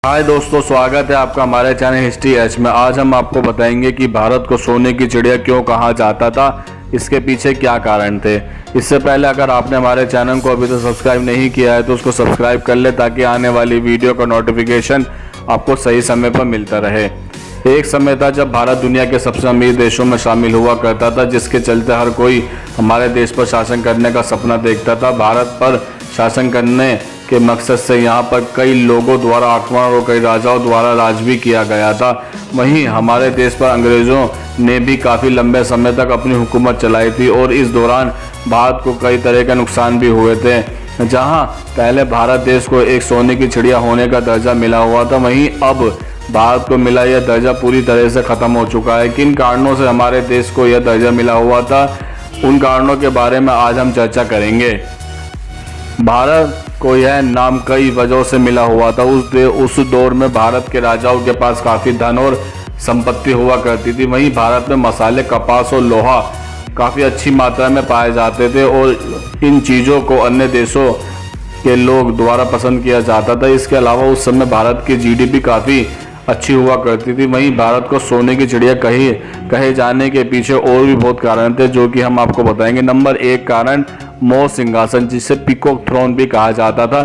हाय दोस्तों, स्वागत है आपका हमारे चैनल हिस्ट्री एच में। आज हम आपको बताएंगे कि भारत को सोने की चिड़िया क्यों कहा जाता था, इसके पीछे क्या कारण थे। इससे पहले अगर आपने हमारे चैनल को अभी तक सब्सक्राइब नहीं किया है तो उसको सब्सक्राइब कर ले, ताकि आने वाली वीडियो का नोटिफिकेशन आपको सही समय पर मिलता रहे। एक समय था जब भारत दुनिया के सबसे अमीर देशों में शामिल हुआ करता था, जिसके चलते हर कोई हमारे देश पर शासन करने का सपना देखता था। भारत पर शासन करने के मकसद से यहाँ पर कई लोगों द्वारा आक्रमण और कई राजाओं द्वारा राज भी किया गया था। वहीं हमारे देश पर अंग्रेज़ों ने भी काफ़ी लंबे समय तक अपनी हुकूमत चलाई थी और इस दौरान भारत को कई तरह के नुकसान भी हुए थे। जहाँ पहले भारत देश को एक सोने की चिड़िया होने का दर्जा मिला हुआ था, वहीं अब भारत को मिला यह दर्जा पूरी तरह से ख़त्म हो चुका है। किन कारणों से हमारे देश को यह दर्जा मिला हुआ था, उन कारणों के बारे में आज हम चर्चा करेंगे। भारत को यह नाम कई वजहों से मिला हुआ था। उस दौर में भारत के राजाओं के पास काफ़ी धन और संपत्ति हुआ करती थी। वहीं भारत में मसाले, कपास और लोहा काफ़ी अच्छी मात्रा में पाए जाते थे और इन चीज़ों को अन्य देशों के लोग द्वारा पसंद किया जाता था। इसके अलावा उस समय भारत की जीडीपी काफ़ी अच्छी हुआ करती थी। वहीं भारत को सोने की चिड़िया कहे जाने के पीछे और भी बहुत कारण थे, जो कि हम आपको बताएंगे। नंबर 1 कारण मोर सिंहासन, जिसे पीकॉक थ्रोन भी कहा जाता था।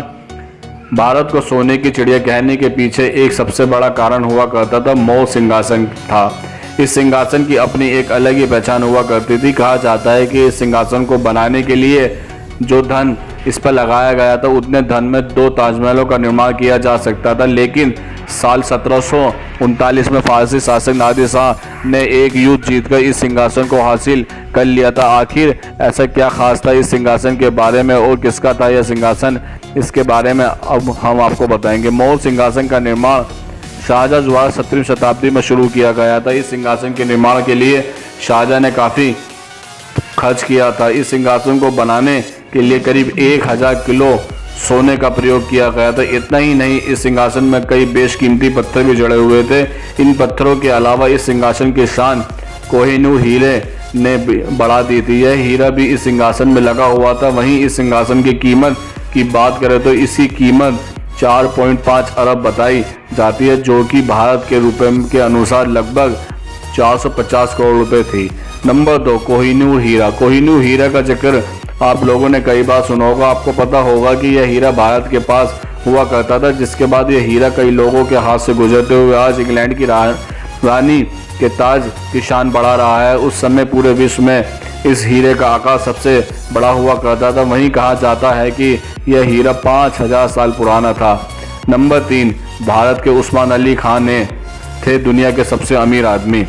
भारत को सोने की चिड़िया कहने के पीछे एक सबसे बड़ा कारण हुआ करता था मोर सिंहासन था। इस सिंहासन की अपनी एक अलग ही पहचान हुआ करती थी। कहा जाता है कि इस सिंहासन को बनाने के लिए जो धन इस पर लगाया गया था, उतने धन में 2 ताजमहलों का निर्माण किया जा सकता था। लेकिन साल 1739 में फारसी शासक नादिर शाह ने एक युद्ध जीतकर इस सिंहासन को हासिल कर लिया था। आखिर ऐसा क्या खास था इस सिंहासन के बारे में और किसका था यह सिंहासन, इसके बारे में अब हम आपको बताएंगे। मोर सिंहासन का निर्माण शाहजहां द्वारा 17वीं शताब्दी में शुरू किया गया था। इस सिंहासन के निर्माण के लिए शाहजहां ने काफ़ी खर्च किया था। इस सिंहासन को बनाने के लिए करीब 1000 किलो सोने का प्रयोग किया गया था। इतना ही नहीं, इस सिंहासन में कई बेशकीमती पत्थर भी जड़े हुए थे। इन पत्थरों के अलावा इस सिंहासन की शान कोहिनूर हीरे ने बढ़ा दी थी। यह हीरा भी इस सिंहासन में लगा हुआ था। वहीं इस सिंहासन की कीमत की बात करें तो इसकी कीमत 4.5 अरब बताई जाती है, जो कि भारत के रुपए के अनुसार लगभग 450 करोड़ रुपए थी। नंबर 2, कोहिनूर हीरा। कोहिनूर हीरा का जिक्र आप लोगों ने कई बार सुना होगा। आपको पता होगा कि यह हीरा भारत के पास हुआ करता था, जिसके बाद यह हीरा कई लोगों के हाथ से गुजरते हुए आज इंग्लैंड की रानी के ताज की शान बढ़ा रहा है। उस समय पूरे विश्व में इस हीरे का आकार सबसे बड़ा हुआ करता था। वहीं कहा जाता है कि यह हीरा 5000 साल पुराना था। नंबर 3, भारत के उस्मान अली खान थे दुनिया के सबसे अमीर आदमी।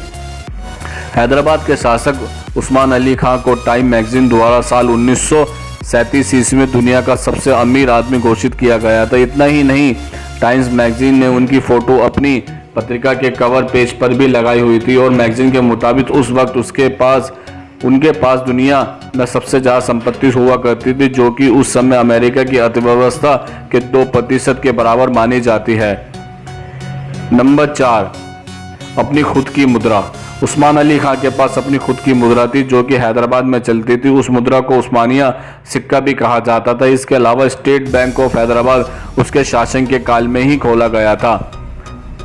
हैदराबाद के शासक उस्मान अली खान को टाइम मैगजीन द्वारा साल 1937 ईस्वी में दुनिया का सबसे अमीर आदमी घोषित किया गया था। इतना ही नहीं, टाइम्स मैगजीन ने उनकी फ़ोटो अपनी पत्रिका के कवर पेज पर भी लगाई हुई थी और मैगजीन के मुताबिक उस वक्त उनके पास दुनिया में सबसे ज़्यादा संपत्ति हुआ करती थी, जो कि उस समय अमेरिका की अर्थव्यवस्था के 2% के बराबर मानी जाती है। नंबर 4, अपनी खुद की मुद्रा। उस्मान अली खान के पास अपनी खुद की मुद्रा थी, जो कि हैदराबाद में चलती थी। उस मुद्रा को उस्मानिया सिक्का भी कहा जाता था। इसके अलावा स्टेट बैंक ऑफ हैदराबाद उसके शासन के काल में ही खोला गया था।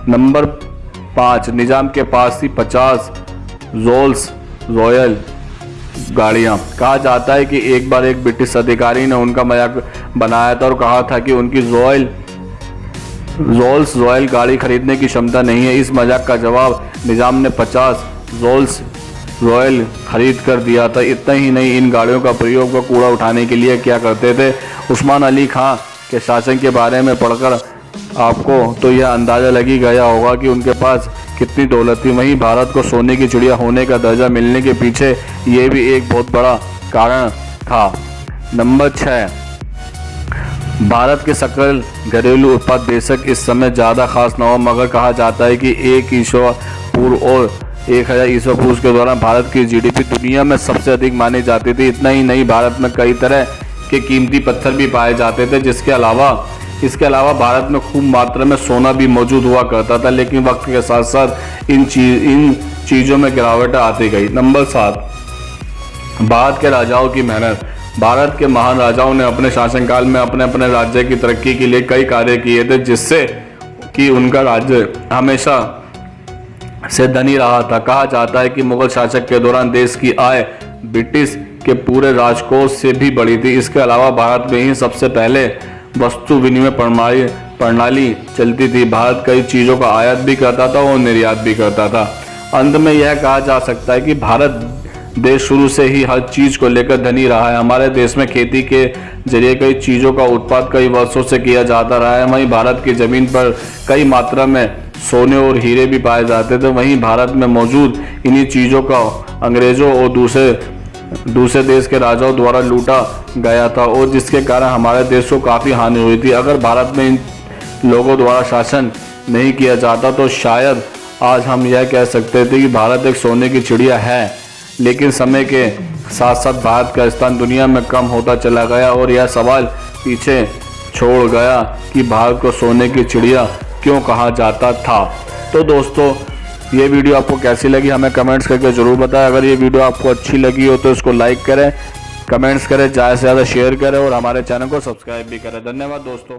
नंबर 5, निजाम के पास थी 50 रोल्स रॉयल गाड़ियाँ। कहा जाता है कि एक बार एक ब्रिटिश अधिकारी ने उनका मजाक बनाया था और कहा था कि उनकी रोल्स रॉयल गाड़ी खरीदने की क्षमता नहीं है। इस मजाक का जवाब निजाम ने 50 रोल्स रॉयल खरीद कर दिया था। इतना ही नहीं, इन गाड़ियों का प्रयोग वो कूड़ा उठाने के लिए क्या करते थे। उस्मान अली खां के शासन के बारे में पढ़कर आपको तो यह अंदाज़ा लग ही गया होगा कि उनके पास कितनी दौलत थी। वहीं भारत को सोने की चिड़िया होने का दर्जा मिलने के पीछे ये भी एक बहुत बड़ा कारण था। नंबर 6, भारत के सकल घरेलू उत्पाद बेशक इस समय ज़्यादा खास न हो, मगर कहा जाता है कि 1 ईसा पूर्व और 1000 ईसा पूर्व के दौरान भारत की जीडीपी दुनिया में सबसे अधिक मानी जाती थी। इतना ही नहीं, भारत में कई तरह के कीमती पत्थर भी पाए जाते थे। इसके अलावा भारत में खूब मात्रा में सोना भी मौजूद हुआ करता था। लेकिन वक्त के साथ साथ इन चीज़ों में गिरावट आती गई। नंबर 7, भारत के राजाओं की मेहनत। भारत के महान राजाओं ने अपने शासनकाल में अपने अपने राज्य की तरक्की के लिए कई कार्य किए थे, जिससे कि उनका राज्य हमेशा से धनी रहा था। कहा जाता है कि मुगल शासक के दौरान देश की आय ब्रिटिश के पूरे राजकोष से भी बड़ी थी। इसके अलावा भारत में ही सबसे पहले वस्तु विनिमय प्रणाली चलती थी। भारत कई चीज़ों का आयात भी करता था और निर्यात भी करता था। अंत में यह कहा जा सकता है कि भारत देश शुरू से ही हर चीज़ को लेकर धनी रहा है। हमारे देश में खेती के जरिए कई चीज़ों का उत्पादन कई वर्षों से किया जाता रहा है। वहीं भारत की ज़मीन पर कई मात्रा में सोने और हीरे भी पाए जाते थे। वहीं भारत में मौजूद इन्हीं चीज़ों का अंग्रेज़ों और दूसरे देश के राजाओं द्वारा लूटा गया था, और जिसके कारण हमारे देश को काफ़ी हानि हुई थी। अगर भारत में इन लोगों द्वारा शासन नहीं किया जाता तो शायद आज हम यह कह सकते थे कि भारत एक सोने की चिड़िया है। लेकिन समय के साथ साथ भारत का स्थान दुनिया में कम होता चला गया, और यह सवाल पीछे छोड़ गया कि भारत को सोने की चिड़िया क्यों कहा जाता था। तो दोस्तों, ये वीडियो आपको कैसी लगी हमें कमेंट्स करके ज़रूर बताएं। अगर ये वीडियो आपको अच्छी लगी हो तो इसको लाइक करें, कमेंट्स करें, ज़्यादा से ज़्यादा शेयर करें और हमारे चैनल को सब्सक्राइब भी करें। धन्यवाद दोस्तों।